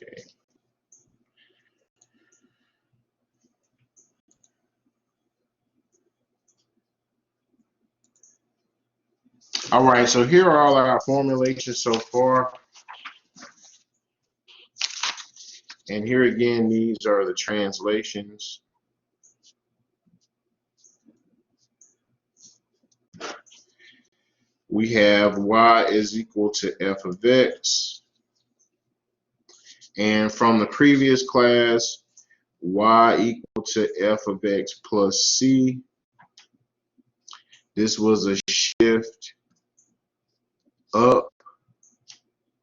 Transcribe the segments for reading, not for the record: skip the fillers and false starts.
Okay. All right, so here are all our formulations so far. And here again, these are the translations. We have y is equal to f of x. And from the previous class, y equal to f of x plus c. This was a shift up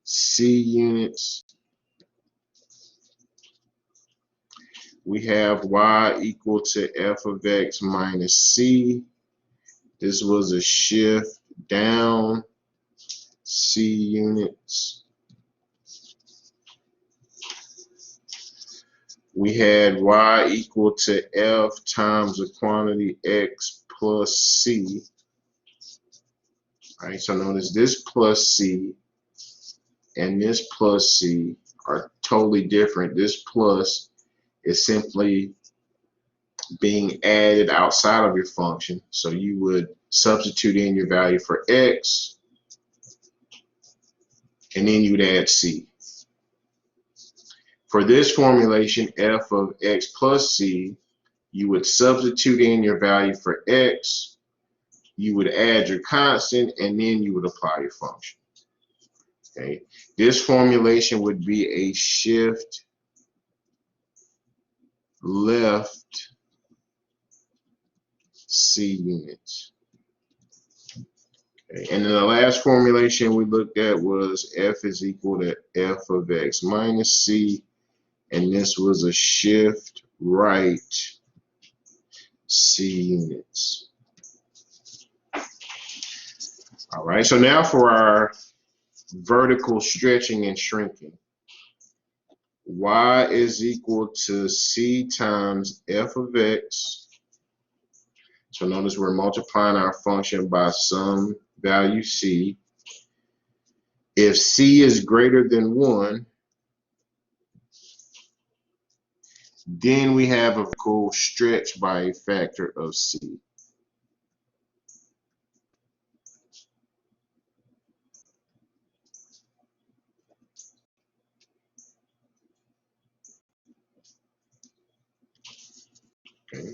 c units. We have y equal to f of x minus c. This was a shift down c units. We had y equal to f times the quantity x plus c. All right, so notice this plus c and this plus c are totally different. This plus is simply being added outside of your function. So you would substitute in your value for x, and then you would add c. For this formulation, f of x plus c, you would substitute in your value for x, you would add your constant, and then you would apply your function. Okay. This formulation would be a shift left c units. Okay. And then the last formulation we looked at was f is equal to f of x minus c, and this was a shift right c units. All right, so now for our vertical stretching and shrinking. Y is equal to c times f of x. So notice we're multiplying our function by some value c. If c is greater than 1, then we have a vertical stretch by a factor of c. Okay.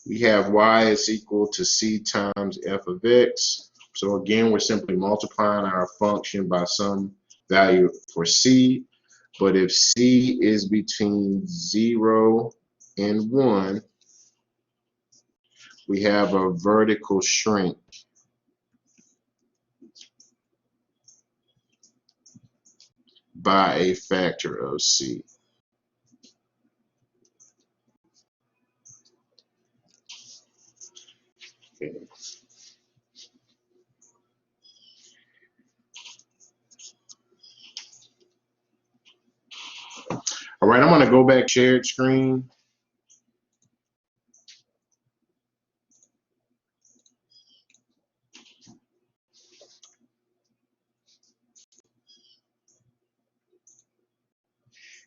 We have y is equal to c times f of x. So again, we're simply multiplying our function by some value for c. But if c is between 0 and 1, we have a vertical shrink by a factor of c. Okay. All right, I'm going to go back shared screen.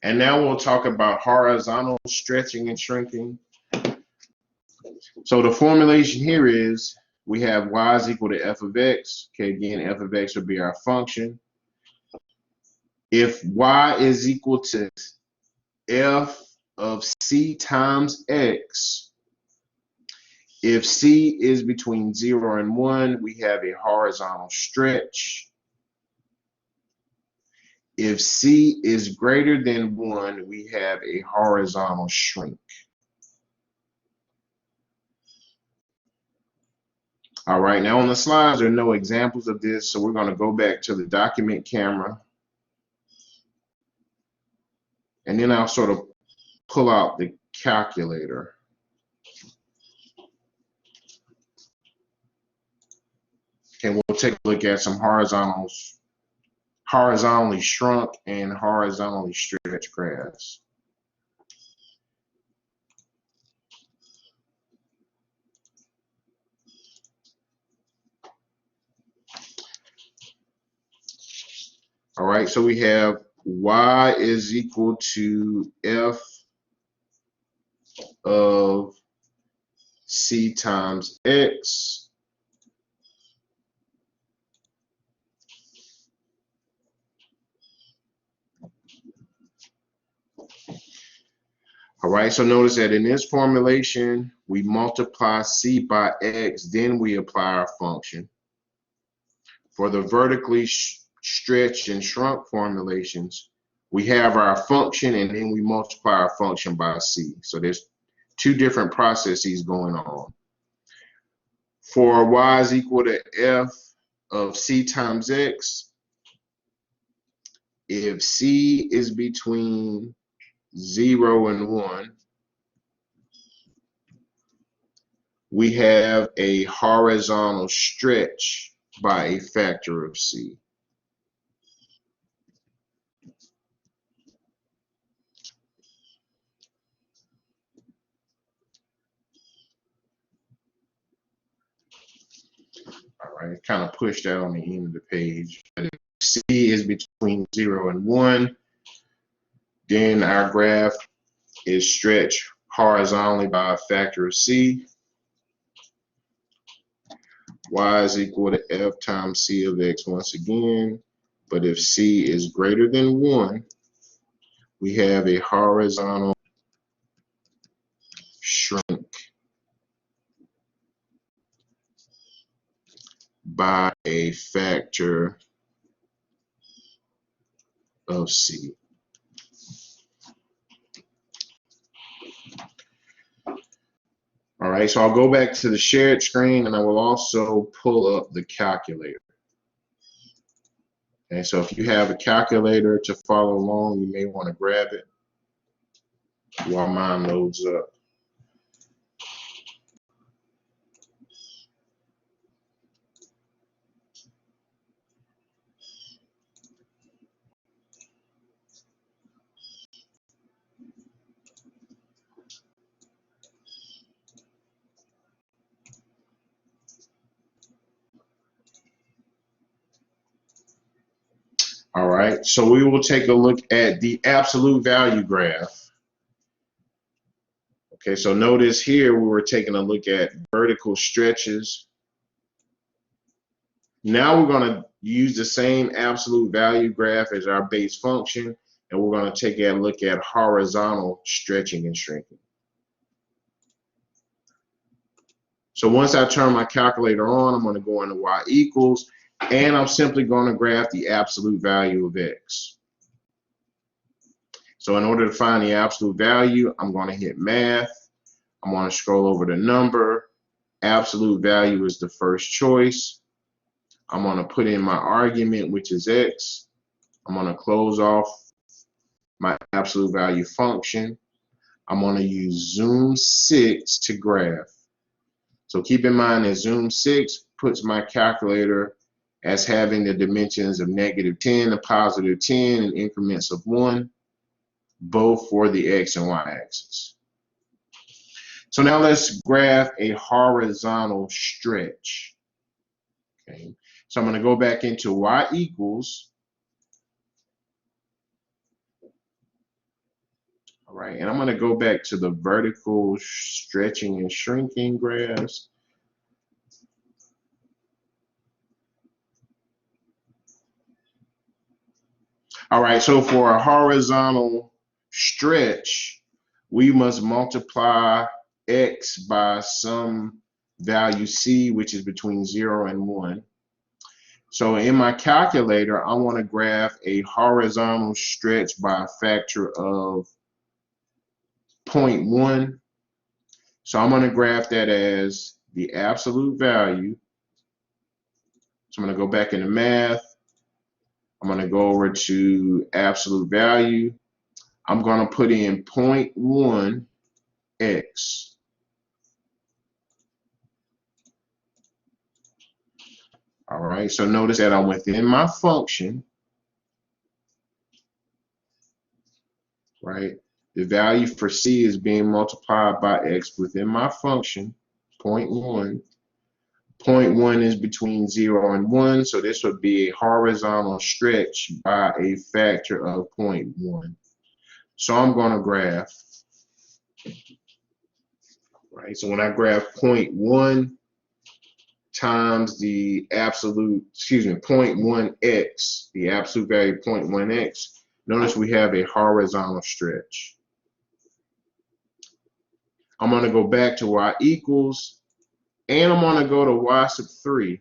And now we'll talk about horizontal stretching and shrinking. So the formulation here is we have y is equal to f of x. Okay, again, f of x would be our function. If y is equal to f of c times x, if c is between 0 and 1, we have a horizontal stretch. If c is greater than 1, we have a horizontal shrink. All right, now on the slides, there are no examples of this, so we're going to go back to the document camera. And then I'll sort of pull out the calculator. And we'll take a look at some horizontally shrunk and horizontally stretched graphs. All right, so we have y is equal to f of c times x. All right, so notice that in this formulation, we multiply c by x, then we apply our function. For the vertically stretched and shrunk formulations, we have our function and then we multiply our function by c. So there's two different processes going on. For y is equal to f of c times x, if c is between 0 and 1, we have a horizontal stretch by a factor of c. All right, kind of push that on the end of the page. If c is between 0 and 1, then our graph is stretched horizontally by a factor of c. Y is equal to f times c of x once again. But if c is greater than 1, we have a horizontal shrink by a factor of c. All right, so I'll go back to the shared screen and I will also pull up the calculator. Okay, so if you have a calculator to follow along, you may want to grab it while mine loads up. All right, so we will take a look at the absolute value graph. Okay, so notice here we were taking a look at vertical stretches. Now we're going to use the same absolute value graph as our base function, and we're going to take a look at horizontal stretching and shrinking. So once I turn my calculator on, I'm going to go into y equals, and I'm simply going to graph the absolute value of x. So in order to find the absolute value, I'm going to hit math. I'm going to scroll over the number. Absolute value is the first choice. I'm going to put in my argument, which is x. I'm going to close off my absolute value function. I'm going to use zoom 6 to graph. So keep in mind that zoom 6 puts my calculator as having the dimensions of -10 to +10 in increments of 1, both for the x and y axis. So now let's graph a horizontal stretch. Okay. So I'm going to go back into y equals. All right, and I'm going to go back to the vertical stretching and shrinking graphs. All right, so for a horizontal stretch, we must multiply x by some value c, which is between 0 and 1. So in my calculator, I want to graph a horizontal stretch by a factor of 0.1. So I'm going to graph that as the absolute value. So I'm going to go back into math. I'm going to go over to absolute value. I'm going to put in 0.1 x. All right, so notice that I'm within my function, right? The value for c is being multiplied by x within my function, 0.1, 0.1 is between 0 and 1, so this would be a horizontal stretch by a factor of 0.1. So I'm going to graph, right? So when I graph 0.1 times the absolute, 0.1x, the absolute value 0.1x, notice we have a horizontal stretch. I'm going to go back to y equals, and I'm going to go to y sub 3,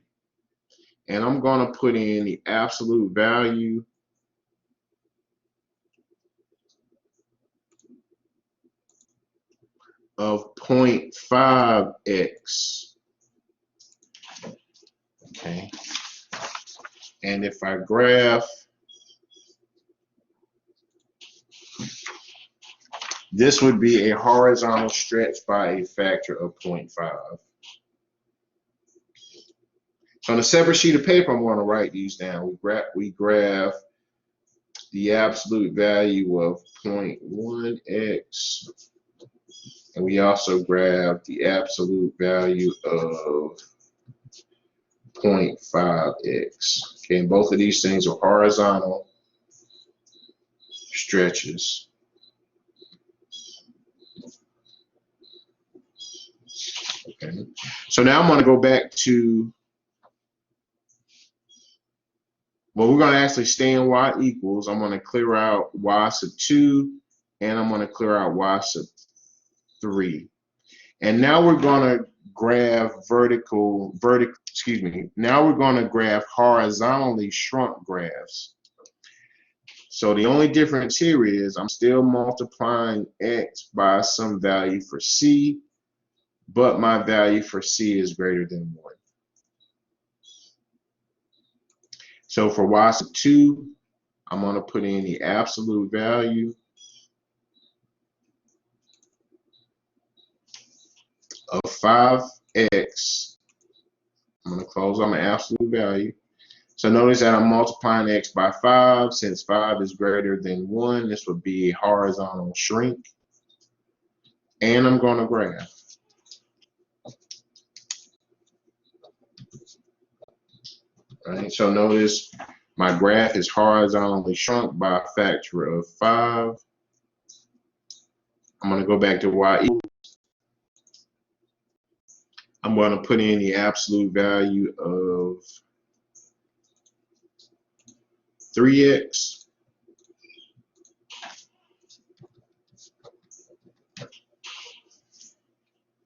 and I'm going to put in the absolute value of 0.5x. Okay. And if I graph, this would be a horizontal stretch by a factor of 0.5. So on a separate sheet of paper, I'm going to write these down. We graph the absolute value of 0.1x, and we also graph the absolute value of 0.5x. Okay, and both of these things are horizontal stretches. Okay, so now I'm going to go back to, well, we're going to actually stay in y equals. I'm going to clear out y sub 2, and I'm going to clear out y sub 3. And now we're going to graph now we're going to graph horizontally shrunk graphs. So the only difference here is I'm still multiplying x by some value for c, but my value for c is greater than 1. So for y sub 2, I'm going to put in the absolute value of 5x. I'm going to close on the absolute value. So notice that I'm multiplying x by 5. Since 5 is greater than 1, this would be a horizontal shrink. And I'm going to graph. Right, so notice my graph is horizontally shrunk by a factor of 5. I'm going to go back to y equals. I'm going to put in the absolute value of 3x.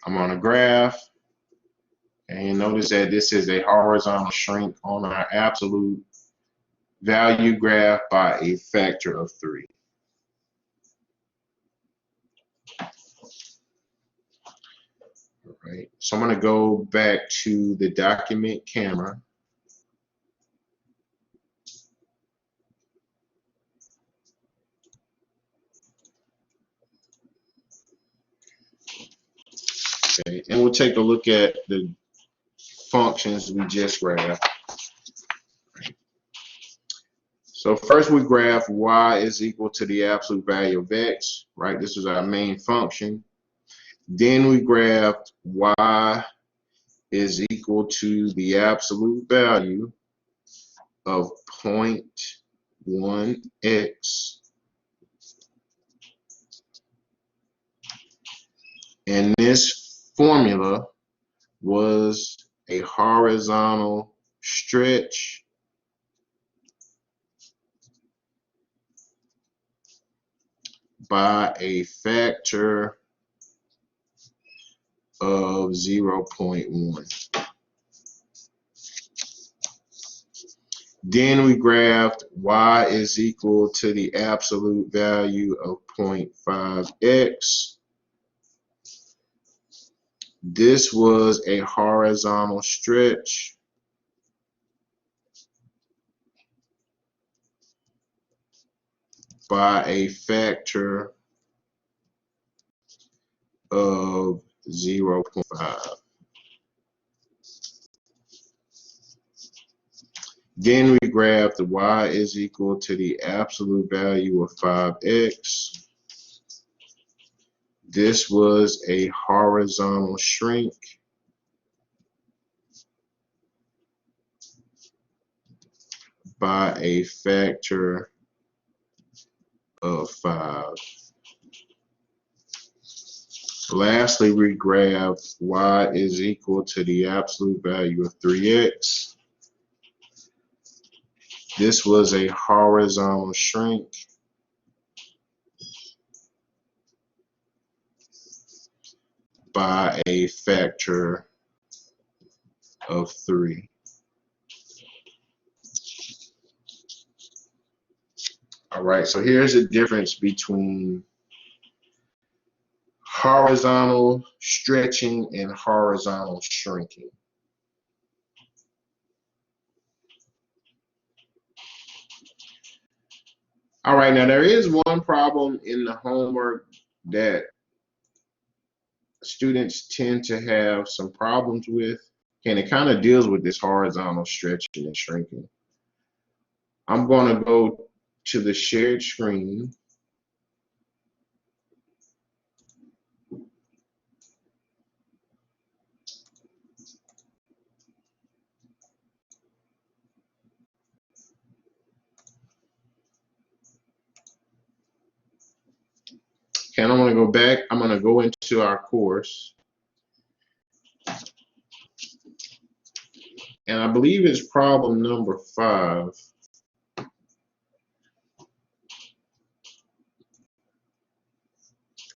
I'm on a graph, and notice that this is a horizontal shrink on our absolute value graph by a factor of 3. All right, so I'm going to go back to the document camera. Okay, and we'll take a look at the functions we just graphed. So first we graph y is equal to the absolute value of x, right? This is our main function. Then we graphed y is equal to the absolute value of 0.1x. And this formula was a horizontal stretch by a factor of 0.1. Then we graphed y is equal to the absolute value of 0.5x. This was a horizontal stretch by a factor of 0.5. Then we graphed the y is equal to the absolute value of 5x. This was a horizontal shrink by a factor of 5. Lastly, we graph y is equal to the absolute value of 3x. This was a horizontal shrink by a factor of 3. All right, so here's the difference between horizontal stretching and horizontal shrinking. All right, now there is one problem in the homework that students tend to have some problems with, and it kind of deals with this horizontal stretching and shrinking. I'm going to go to the shared screen. And I'm going to go back. I'm going to go into our course. And I believe it's problem number 5.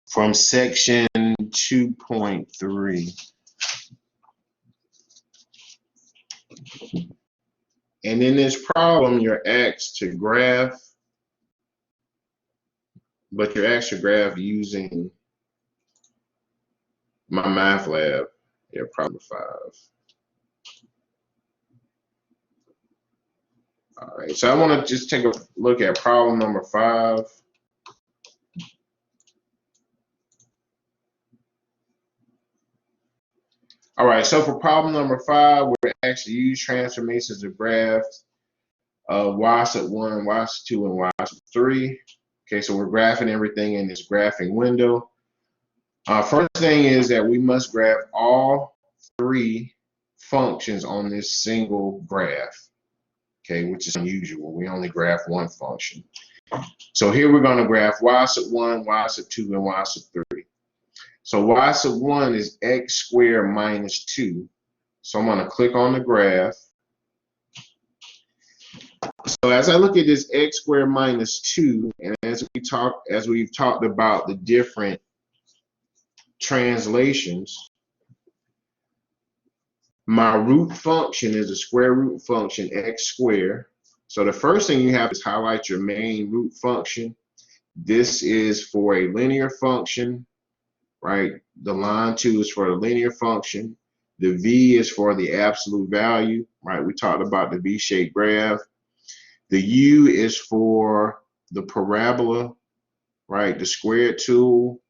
From section 2.3. And in this problem, you're asked to graph, but you're asked to graph using my math lab. Yeah, problem 5. All right, so I want to just take a look at problem number 5. All right, so for problem number 5, we're actually use transformations of graphs of y sub 1, y sub 2, and y sub 3. Okay, so we're graphing everything in this graphing window. First thing is that we must graph all 3 functions on this single graph, okay, which is unusual. We only graph 1 function. So here we're going to graph y sub 1, y sub 2, and y sub 3. So y sub 1 is x squared minus 2. So I'm going to click on the graph. So as I look at this x squared minus 2, and as we've talked about the different translations, my root function is a square root function, x squared. So the first thing you have is highlight your main root function. This is for a linear function, right? The line 2 is for a linear function. The v is for the absolute value, right? We talked about the v-shaped graph. The u is for the parabola, right? The squared tool.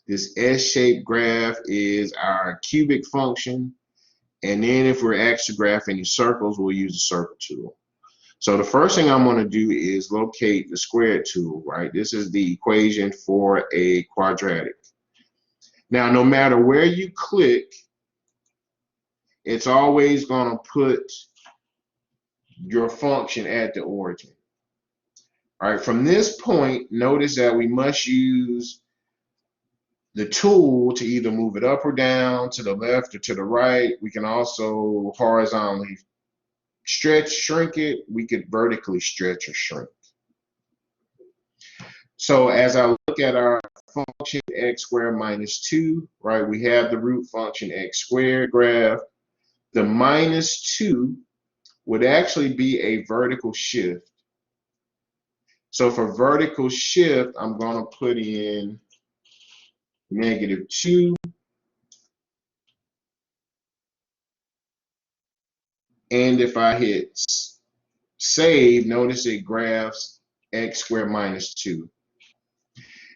This s-shaped graph is our cubic function. And then if we're asked to graph any circles, we'll use the circle tool. So the first thing I'm going to do is locate the squared tool, right? This is the equation for a quadratic. Now, no matter where you click, it's always going to put your function at the origin. All right, from this point, notice that we must use the tool to either move it up or down, to the left or to the right. We can also horizontally stretch, shrink it. We could vertically stretch or shrink. So as I look at our function x squared minus 2, right, we have the root function x squared graph. The minus 2 would actually be a vertical shift. So for vertical shift, I'm going to put in -2. And if I hit save, notice it graphs x squared minus 2.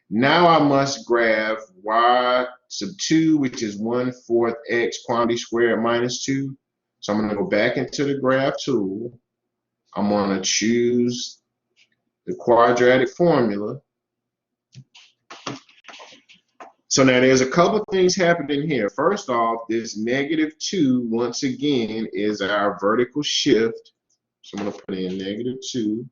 Now I must graph y sub 2, which is 1/4 x quantity squared minus 2. So I'm going to go back into the graph tool. I'm going to choose the quadratic formula. So now there's a couple things happening here. First off, this -2, once again, is our vertical shift. So I'm going to put in -2.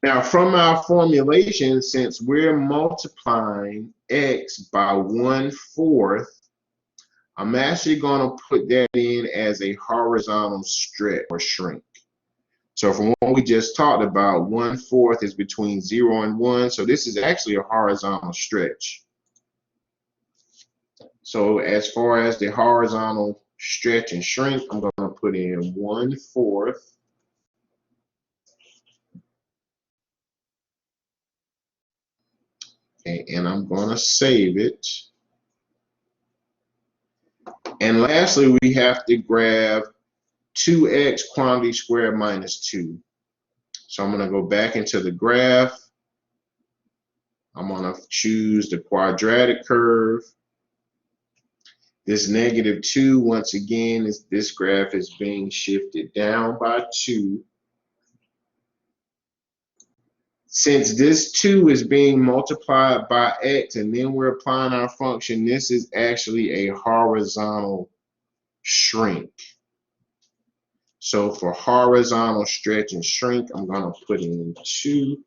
Now, from our formulation, since we're multiplying x by 1/4, I'm actually going to put that in as a horizontal stretch or shrink. So from what we just talked about, 1/4 is between 0 and 1. So this is actually a horizontal stretch. So as far as the horizontal stretch and shrink, I'm going to put in 1/4. Okay, and I'm going to save it. And lastly, we have to grab 2x quantity squared minus 2. So I'm going to go back into the graph. I'm going to choose the quadratic curve. This -2, once again, this graph is being shifted down by 2. Since this 2 is being multiplied by x and then we're applying our function, this is actually a horizontal shrink. So for horizontal stretch and shrink, I'm going to put in 2.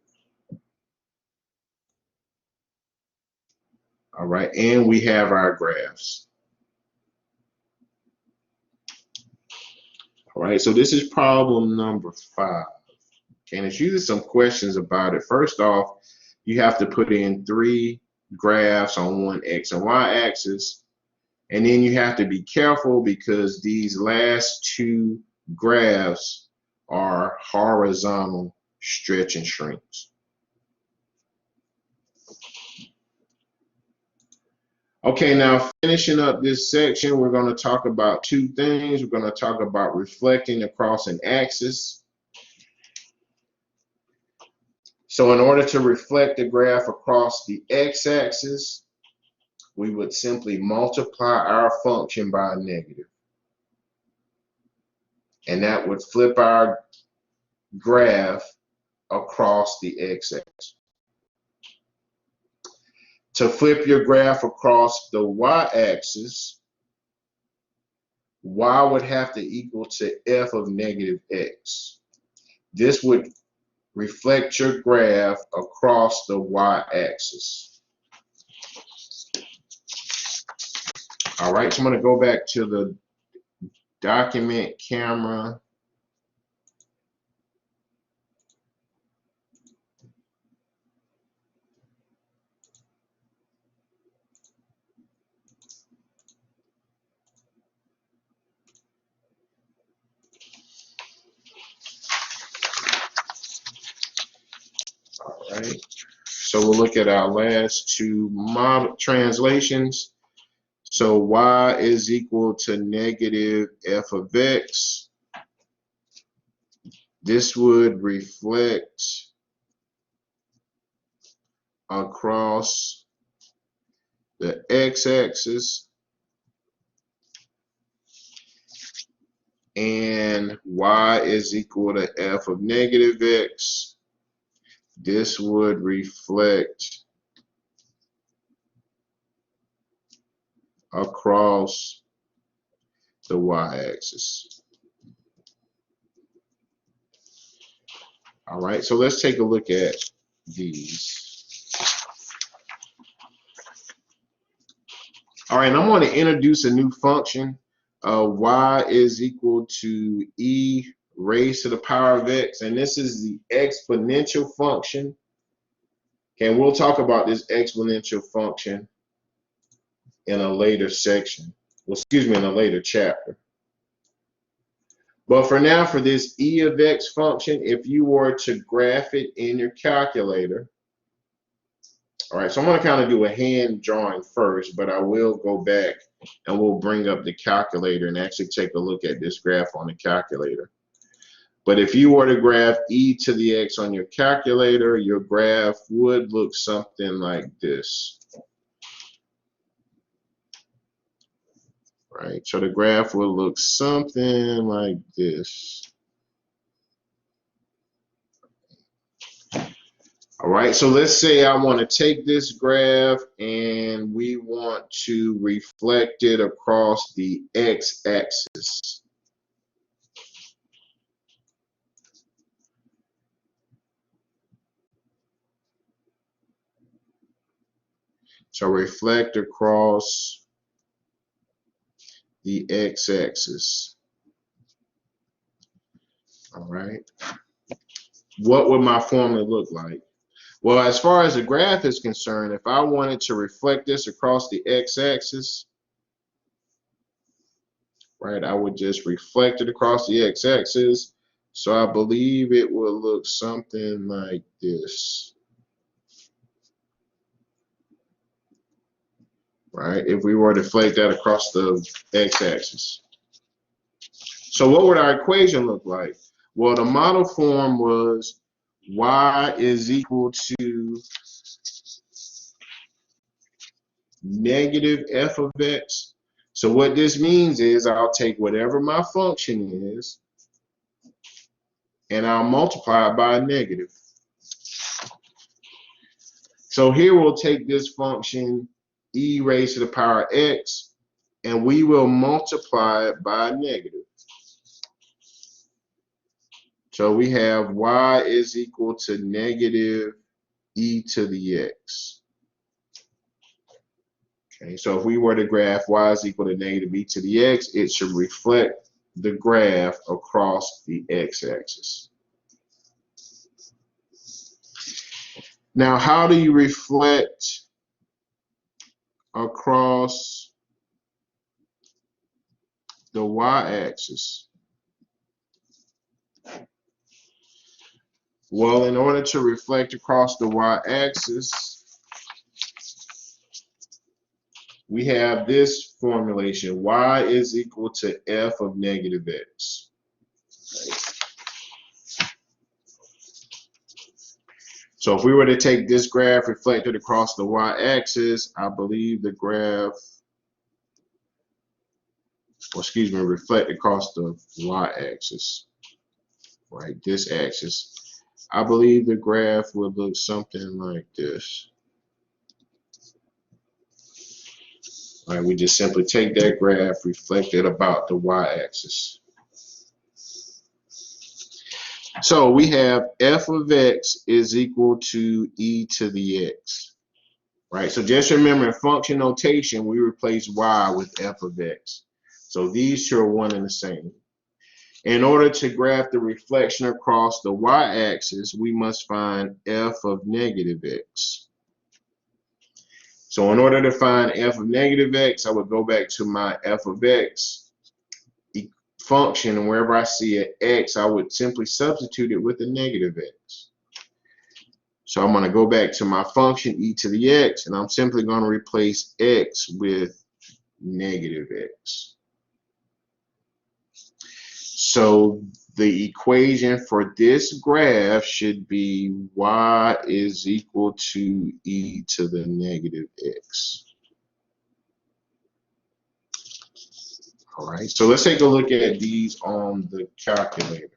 All right, and we have our graphs. All right, so this is problem number 5. Okay, and there's usually some questions about it. First off, you have to put in 3 graphs on one x and y axis, and then you have to be careful because these last 2 graphs are horizontal stretch and shrinks. Okay, now finishing up this section, we're going to talk about 2 things. We're going to talk about reflecting across an axis. So in order to reflect the graph across the x-axis, we would simply multiply our function by a negative. And that would flip our graph across the x-axis. To flip your graph across the y-axis, y would have to equal to f of -x. This would reflect your graph across the y-axis. All right, so I'm going to go back to the document camera. All right, so we'll look at our last 2 model translations. So y is equal to -f of x. This would reflect across the x-axis, and y is equal to f of -x. This would reflect across the y-axis. All right, so let's take a look at these. All right, and I'm going to introduce a new function. Y is equal to e raised to the power of x, and this is the exponential function. Okay, and we'll talk about this exponential function in a later section. Well, excuse me, in a later chapter. But for now, for this e of x function, if you were to graph it in your calculator, all right, so I'm going to kind of do a hand drawing first, but I will go back and we'll bring up the calculator and actually take a look at this graph on the calculator. But if you were to graph e to the x on your calculator, your graph would look something like this. Right, so the graph will look something like this. All right, so let's say I want to take this graph and we want to reflect it across the x-axis. So reflect across the x-axis. All right. What would my formula look like? Well, as far as the graph is concerned, if I wanted to reflect this across the x-axis, right, I would just reflect it across the x-axis. So I believe it will look something like this, right? If we were to deflate that across the x-axis. So what would our equation look like? Well, the model form was y is equal to negative f of x. So what this means is I'll take whatever my function is and I'll multiply it by a negative. So here we'll take this function e raised to the power x and we will multiply it by a negative. So we have y is equal to negative e to the x. Okay, so if we were to graph y is equal to negative e to the x, it should reflect the graph across the x-axis. Now, how do you reflect across the y-axis? Well, in order to reflect across the y-axis, we have this formulation. Y is equal to f of negative x. Right. So if we were to take this graph reflected across the y-axis, I believe the graph, or excuse me, reflect across the y-axis, right, this axis, I believe the graph would look something like this. All right, we just simply take that graph, reflect it about the y-axis. So we have f of x is equal to e to the x, right? So just remember, in function notation, we replace y with f of x. So these two are one and the same. In order to graph the reflection across the y-axis, we must find f of negative x. So in order to find f of negative x, I would go back to my f of x function, and wherever I see an x, I would simply substitute it with a negative x. So I'm going to go back to my function e to the x, and I'm simply going to replace x with negative x. So the equation for this graph should be y is equal to e to the negative x. All right, so let's take a look at these on the calculator.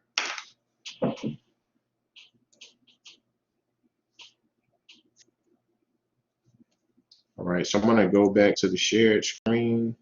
All right, so I'm going to go back to the shared screen.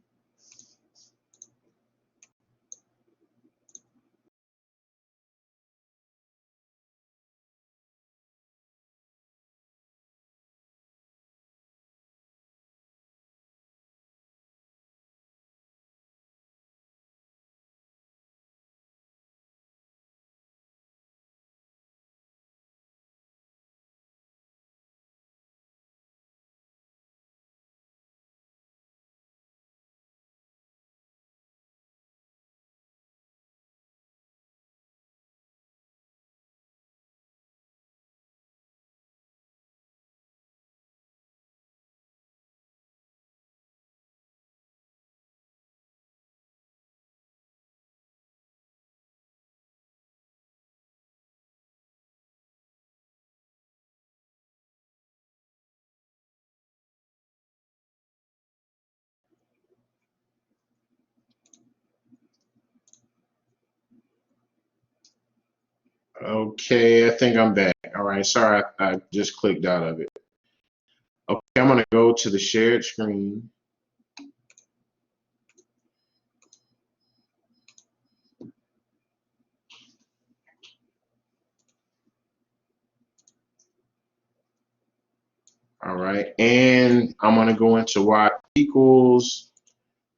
Okay, I think I'm back. All right, sorry, I just clicked out of it. Okay, I'm going to go to the shared screen. All right, and I'm going to go into y equals,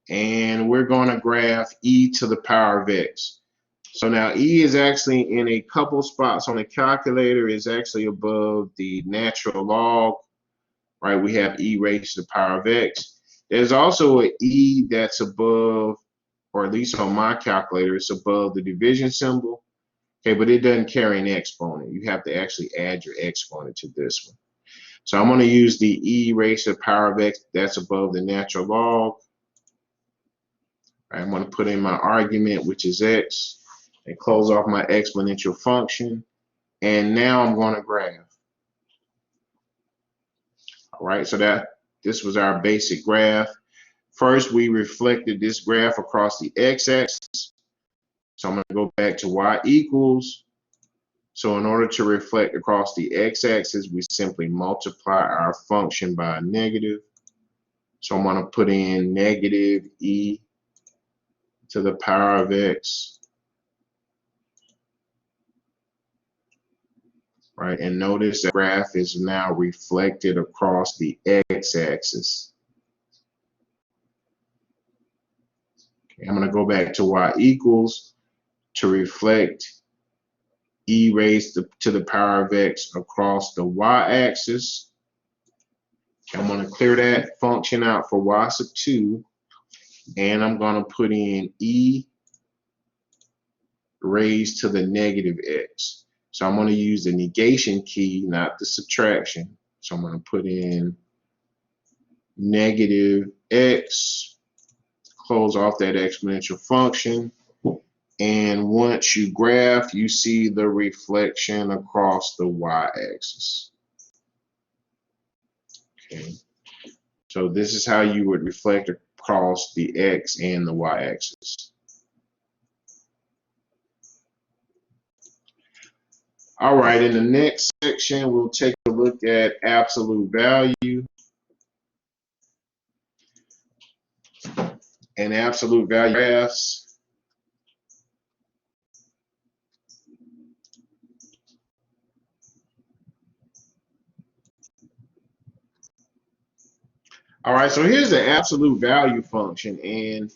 and we're going to graph e to the power of x. So now e is actually in a couple spots on the calculator. It's actually above the natural log, right? We have e raised to the power of x. There's also an e that's above, or at least on my calculator, it's above the division symbol. Okay, but it doesn't carry an exponent. You have to actually add your exponent to this one. So I'm going to use the e raised to the power of x that's above the natural log. I'm going to put in my argument, which is x, and close off my exponential function. And now I'm going to graph. All right, so this was our basic graph. First, we reflected this graph across the x-axis. So I'm going to go back to y equals. So in order to reflect across the x-axis, we simply multiply our function by a negative. So I'm going to put in negative e to the power of x. Right, and notice the graph is now reflected across the x-axis. Okay, I'm going to go back to y equals to reflect e raised to the power of x across the y-axis. I'm going to clear that function out for y sub 2, and I'm going to put in e raised to the negative x. So I'm going to use the negation key, not the subtraction. So I'm going to put in negative x, close off that exponential function, and once you graph, you see the reflection across the y-axis. Okay, so this is how you would reflect across the x and the y-axis. All right, in the next section, we'll take a look at absolute value. And absolute value graphs. All right, so here's the absolute value function, and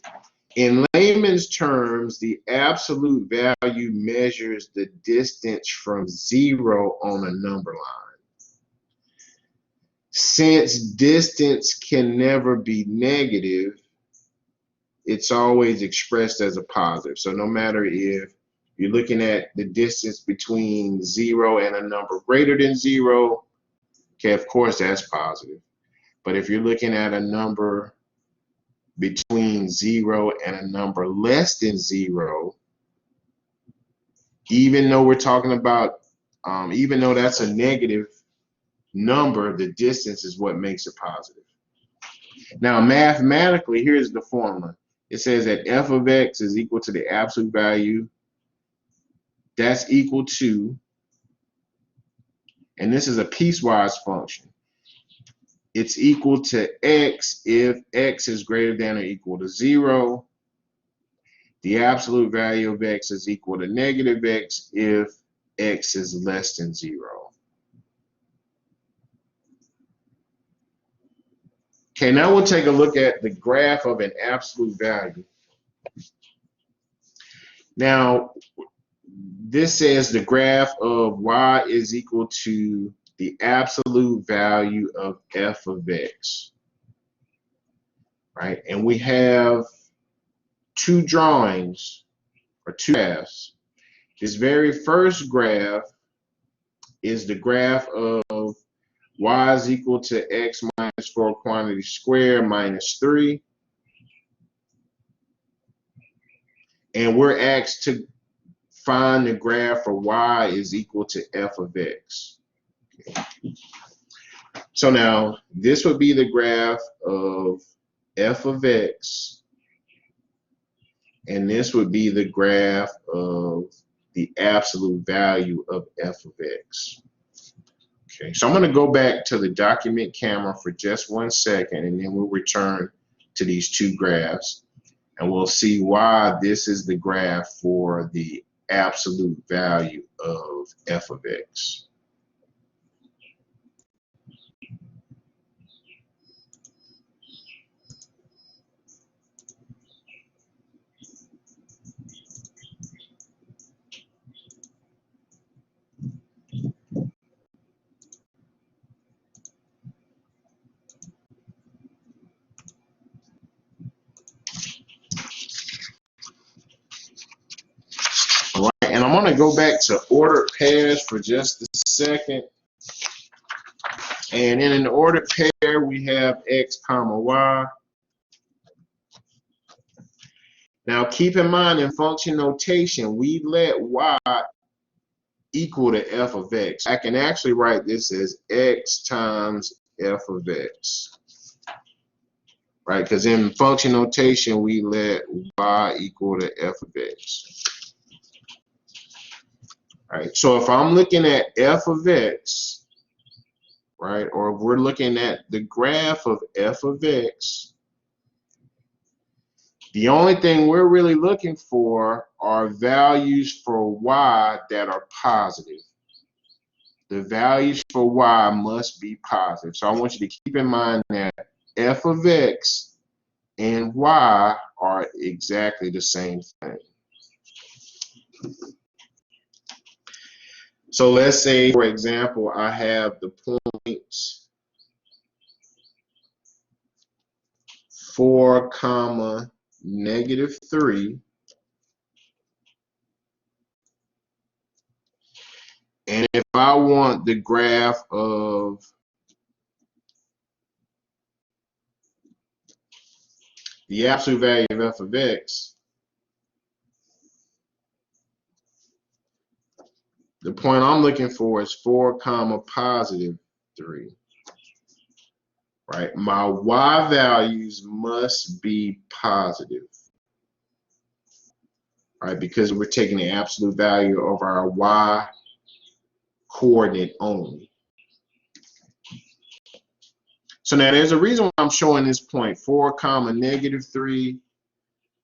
in layman's terms, the absolute value measures the distance from 0 on a number line. Since distance can never be negative, it's always expressed as a positive. So no matter if you're looking at the distance between 0 and a number greater than 0, okay, of course that's positive. But if you're looking at a number between 0 and a number less than 0, even though we're talking about, even though that's a negative number, the distance is what makes it positive. Now, mathematically, here's the formula. It says that f of x is equal to the absolute value. That's equal to, and this is a piecewise function. It's equal to x if x is greater than or equal to 0. The absolute value of x is equal to negative x if x is less than 0. Okay, now we'll take a look at the graph of an absolute value. Now, this says the graph of y is equal to the absolute value of f of x, right? And we have two drawings, or two graphs. This very first graph is the graph of y is equal to x minus 4 quantity squared minus 3. And we're asked to find the graph for y is equal to f of x. Okay. So now this would be the graph of f of x, and this would be the graph of the absolute value of f of x. Okay, so I'm going to go back to the document camera for just 1 second, and then we'll return to these two graphs, and we'll see why this is the graph for the absolute value of f of x. go back to ordered pairs for just a second. And in an ordered pair, we have x comma y. Now keep in mind, in function notation, we let y equal to f of x. I can actually write this as x times f of x. Right, because in function notation, we let y equal to f of x. Right, so if I'm looking at f of x, right, or if we're looking at the graph of f of x, the only thing we're really looking for are values for y that are positive. The values for y must be positive. So I want you to keep in mind that f of x and y are exactly the same thing. So let's say, for example, I have the points 4, comma, -3. And if I want the graph of the absolute value of f of x, the point I'm looking for is 4, comma, +3. Right? My y values must be positive. Right? Because we're taking the absolute value of our y coordinate only. So now there's a reason why I'm showing this point 4, comma, -3.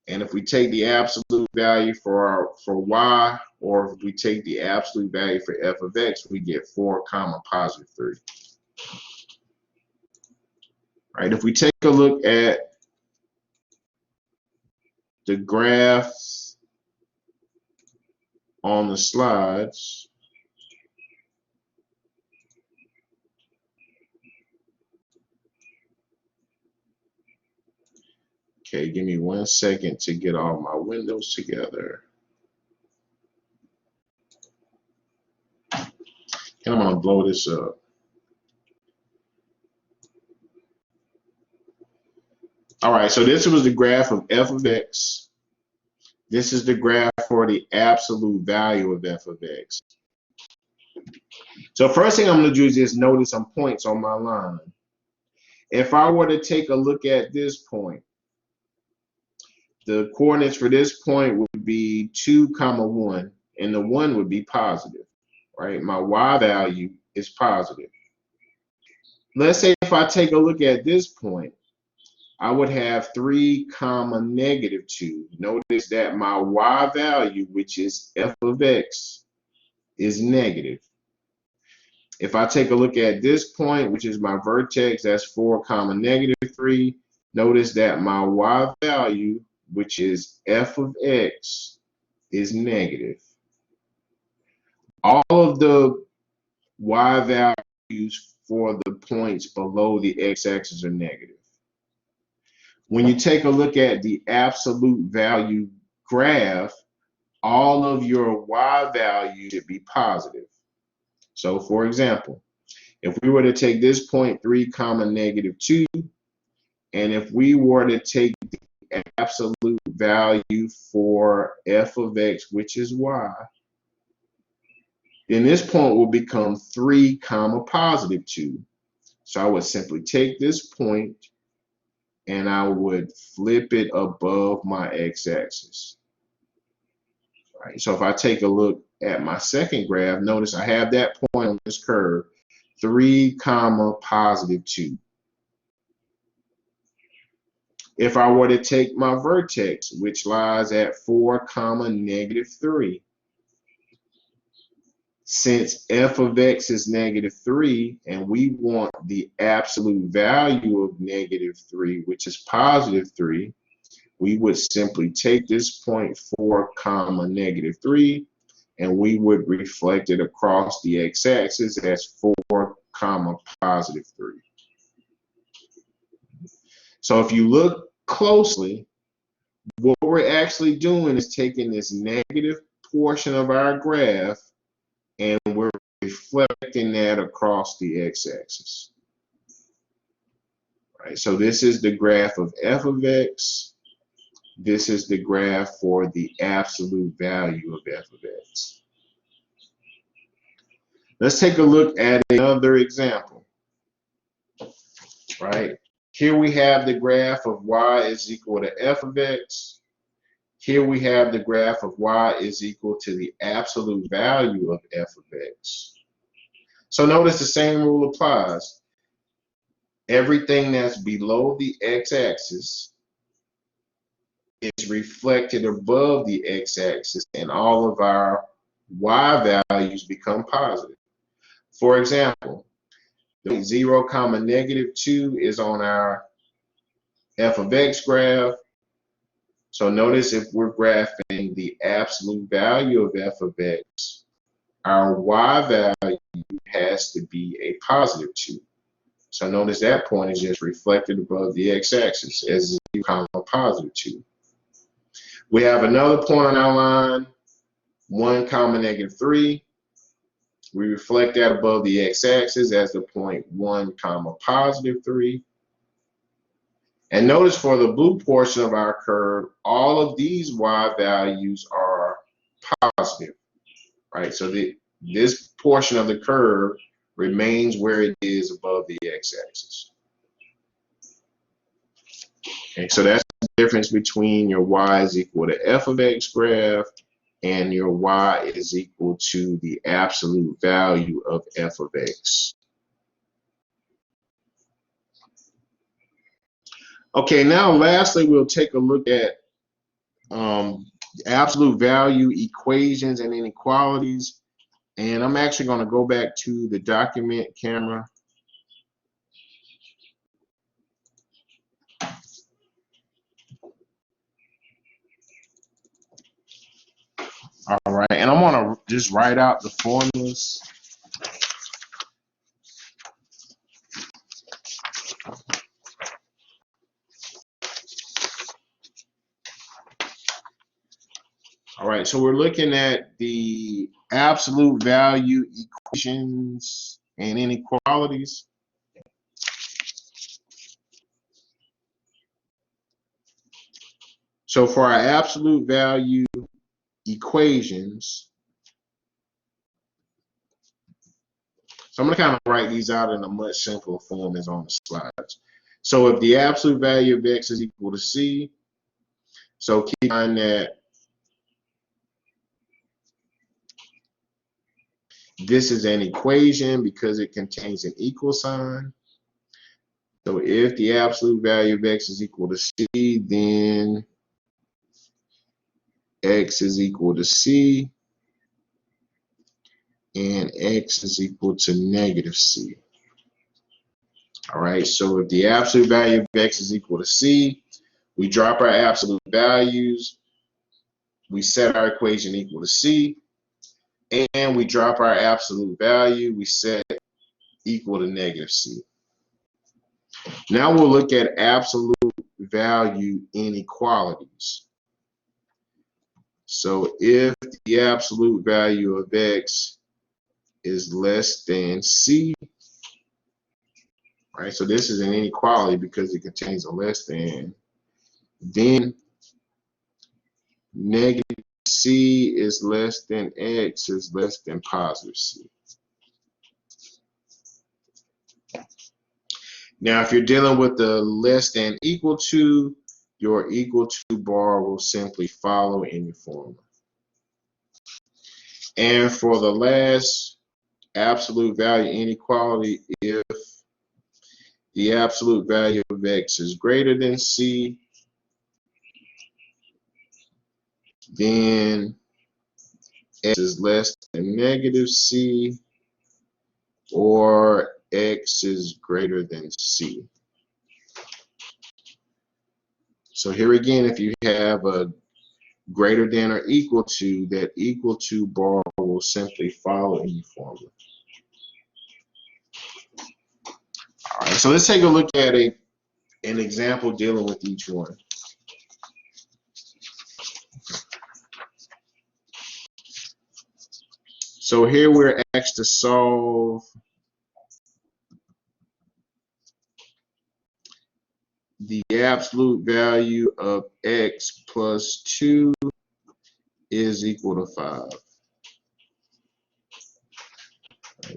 And if we take the absolute value for y, or if we take the absolute value for f of x, we get 4, comma, +3. Right? If we take a look at the graphs on the slides, okay, give me 1 second to get all my windows together. And I'm going to blow this up. All right, so this was the graph of f of x. This is the graph for the absolute value of f of x. So first thing I'm going to do is just notice some points on my line. If I were to take a look at this point, the coordinates for this point would be 2, comma, 1, and the 1 would be positive, right? My y value is positive. Let's say if I take a look at this point, I would have 3, comma, -2. Notice that my y value, which is f of x, is negative. If I take a look at this point, which is my vertex, that's 4, comma, -3. Notice that my y value, which is f of x, is negative. All of the y values for the points below the x-axis are negative. When you take a look at the absolute value graph, all of your y values should be positive. So for example, if we were to take this point 3, comma, -2, and if we were to take the absolute value for f of x, which is y, then this point will become 3, comma, +2. So I would simply take this point and I would flip it above my x-axis. Right. So if I take a look at my second graph, notice I have that point on this curve, 3, comma, +2. If I were to take my vertex, which lies at 4, comma, -3, since f of x is -3 and we want the absolute value of -3, which is +3, we would simply take this point 4, comma, -3, and we would reflect it across the x-axis as 4, comma, +3. So if you look closely, what we're actually doing is taking this negative portion of our graph, and we're reflecting that across the x-axis. Right, so this is the graph of f of x. This is the graph for the absolute value of f of x. Let's take a look at another example. Right, here we have the graph of y is equal to f of x. Here we have the graph of y is equal to the absolute value of f of x. So notice the same rule applies. Everything that's below the x-axis is reflected above the x-axis, and all of our y values become positive. For example, the 0, -2 is on our f of x graph. So notice if we're graphing the absolute value of f of x, our y value has to be a positive 2. So notice that point is just reflected above the x-axis as 0, +2. We have another point on our line, 1, -3. We reflect that above the x-axis as the point 1, +3. And notice for the blue portion of our curve, all of these y values are positive, right? So this portion of the curve remains where it is above the x-axis. Okay, so that's the difference between your y is equal to f of x graph and your y is equal to the absolute value of f of x. Okay, now lastly, we'll take a look at absolute value equations and inequalities. And I'm actually going to go back to the document camera. All right, and I'm going to just write out the formulas. All right, so we're looking at the absolute value equations and inequalities. So for our absolute value equations, so I'm going to kind of write these out in a much simpler form as on the slides. So if the absolute value of x is equal to c, so keep in mind that this is an equation because it contains an equal sign. So if the absolute value of x is equal to c, then x is equal to c, and x is equal to -c. All right, so if the absolute value of x is equal to c, we drop our absolute values, we set our equation equal to c, and we drop our absolute value, we set equal to -c. Now we'll look at absolute value inequalities. So if the absolute value of x is less than c, right, so this is an inequality because it contains a less than, then -c is less than x is less than +c. Now, if you're dealing with the less than equal to, your equal to bar will simply follow in your formula. And for the last absolute value inequality, if the absolute value of x is greater than c, then x is less than -c, or x is greater than c. So here again, if you have a greater than or equal to, that equal to bar will simply follow in your formula. All right, so let's take a look at an example dealing with each one. So here we're asked to solve the absolute value of x plus 2 is equal to 5.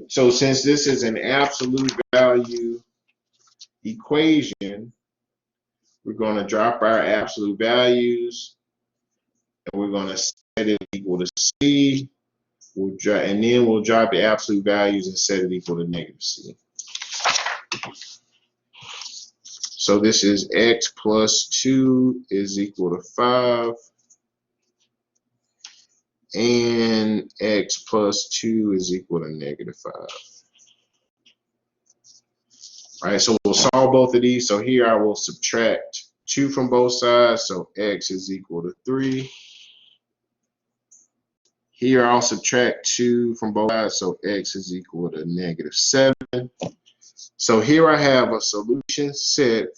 So since this is an absolute value equation, we're going to drop our absolute values and we're going to set it equal to c. And then we'll drop the absolute values and set it equal to negative c. So this is x plus 2 is equal to 5. And x plus 2 is equal to negative 5. All right, so we'll solve both of these. So here I will subtract 2 from both sides. So x is equal to 3. Here I'll subtract 2 from both sides. So x is equal to negative 7. So here I have a solution set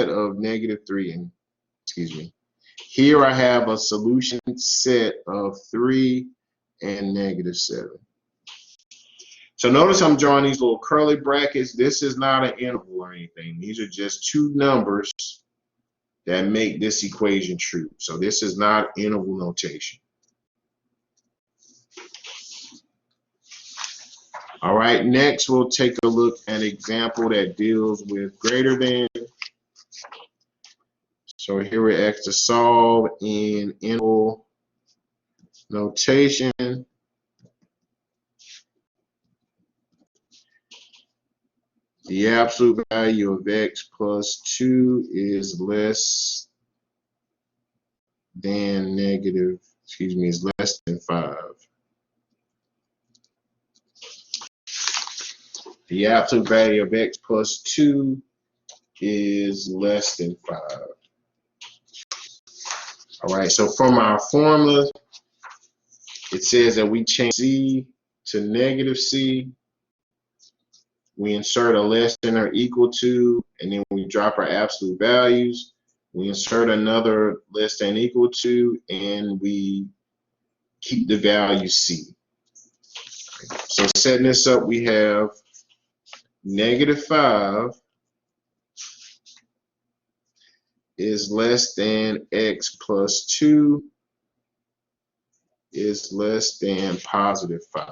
of negative 3 and, excuse me. Here I have a solution set of 3 and negative 7. So notice I'm drawing these little curly brackets. This is not an interval or anything. These are just two numbers that make this equation true. So this is not interval notation. All right, next we'll take a look at an example that deals with greater than. So here we're asked to solve in interval notation. The absolute value of x plus 2 is less than negative, is less than 5. The absolute value of x plus 2 is less than 5. All right, so from our formula, it says that we change c to negative c. We insert a less than or equal to, and then we drop our absolute values. We insert another less than equal to, and we keep the value c. So setting this up, we have negative 5 is less than x plus 2 is less than positive 5.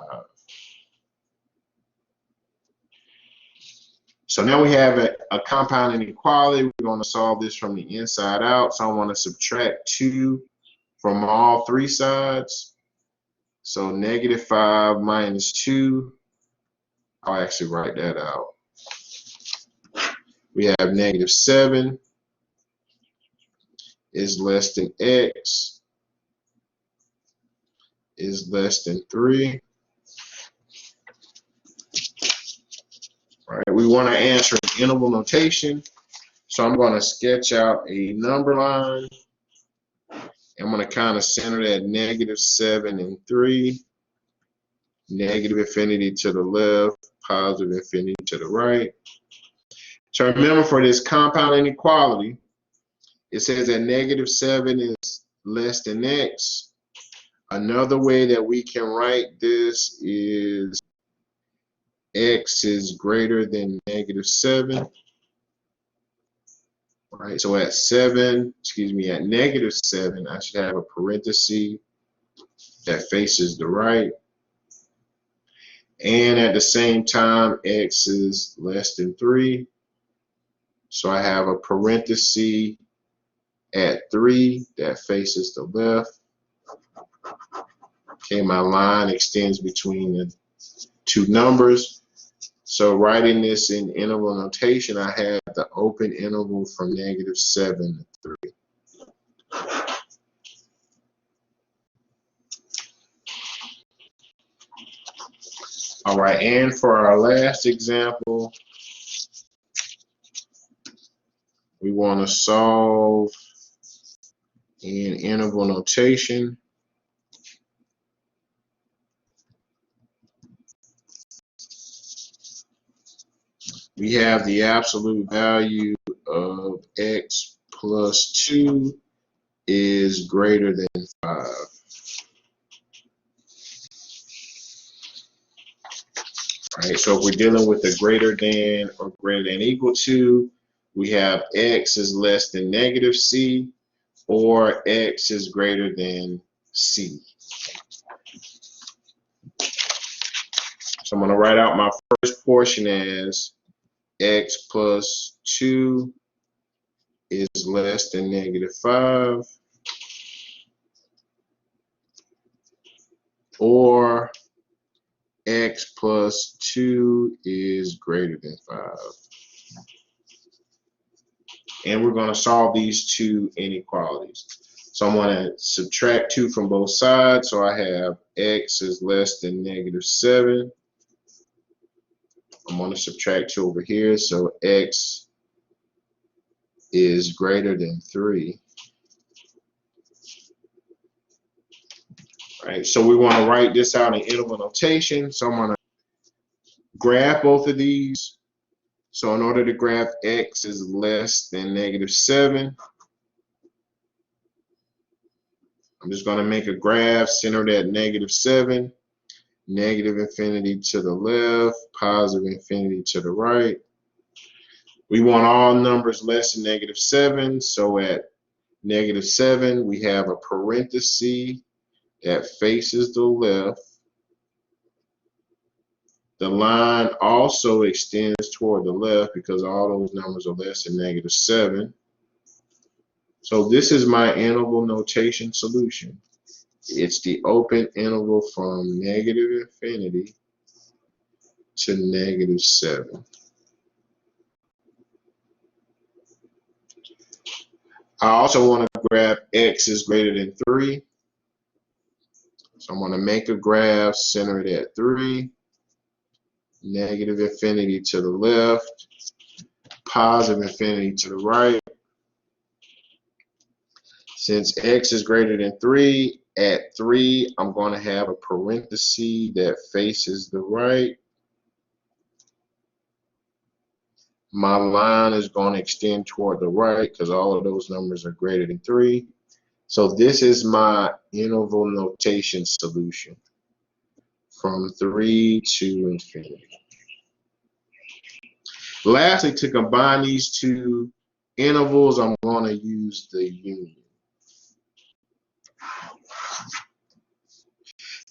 So now we have a compound inequality. We're going to solve this from the inside out. So I want to subtract 2 from all three sides. So negative 5 minus 2. I'll actually write that out. We have negative 7 is less than x is less than 3. All right, we want to answer in interval notation. So I'm going to sketch out a number line. I'm going to kind of center that negative 7 and 3. Negative infinity to the left, positive infinity to the right. So remember, for this compound inequality, it says that negative 7 is less than x. Another way that we can write this is x is greater than negative 7. All right, so at negative 7, I should have a parenthesis that faces the right. And at the same time, x is less than 3. So I have a parenthesis at 3 that faces the left. Okay, my line extends between the two numbers. So writing this in interval notation, I have the open interval from negative 7 to 3. All right, and for our last example, we want to solve in interval notation. We have the absolute value of x plus 2 is greater than 5. right? So if we're dealing with a greater than or greater than equal to, we have x is less than negative c, or x is greater than c. So I'm going to write out my first portion as x plus 2 is less than negative 5, or x plus 2 is greater than 5. And we're going to solve these two inequalities. So I'm going to subtract 2 from both sides. So I have x is less than negative 7. I'm going to subtract 2 over here. So x is greater than 3. Right, so we want to write this out in interval notation. So I'm going to graph both of these. So in order to graph x is less than negative 7, I'm just going to make a graph centered at negative 7, negative infinity to the left, positive infinity to the right. We want all numbers less than negative 7, so at negative 7 we have a parenthesis that faces the left. The line also extends toward the left because all those numbers are less than negative 7. So this is my interval notation solution. It's the open interval from negative infinity to negative 7. I also want to graph x is greater than 3. So I'm going to make a graph centered at 3, negative infinity to the left, positive infinity to the right. Since x is greater than 3, at 3 I'm going to have a parenthesis that faces the right. My line is going to extend toward the right because all of those numbers are greater than 3. So this is my interval notation solution from 3 to infinity. Lastly, to combine these two intervals, I'm going to use the union.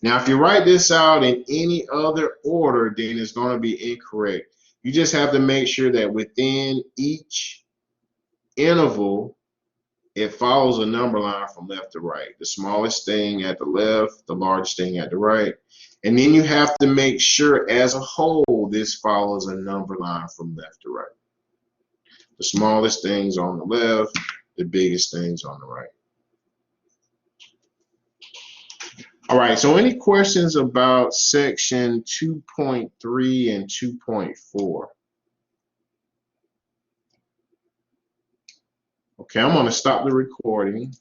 Now, if you write this out in any other order, then it's going to be incorrect. You just have to make sure that within each interval, it follows a number line from left to right. The smallest thing at the left, the largest thing at the right. And then you have to make sure as a whole, this follows a number line from left to right. The smallest things on the left, the biggest things on the right. All right, so any questions about section 2.3 and 2.4? Okay, I'm going to stop the recording.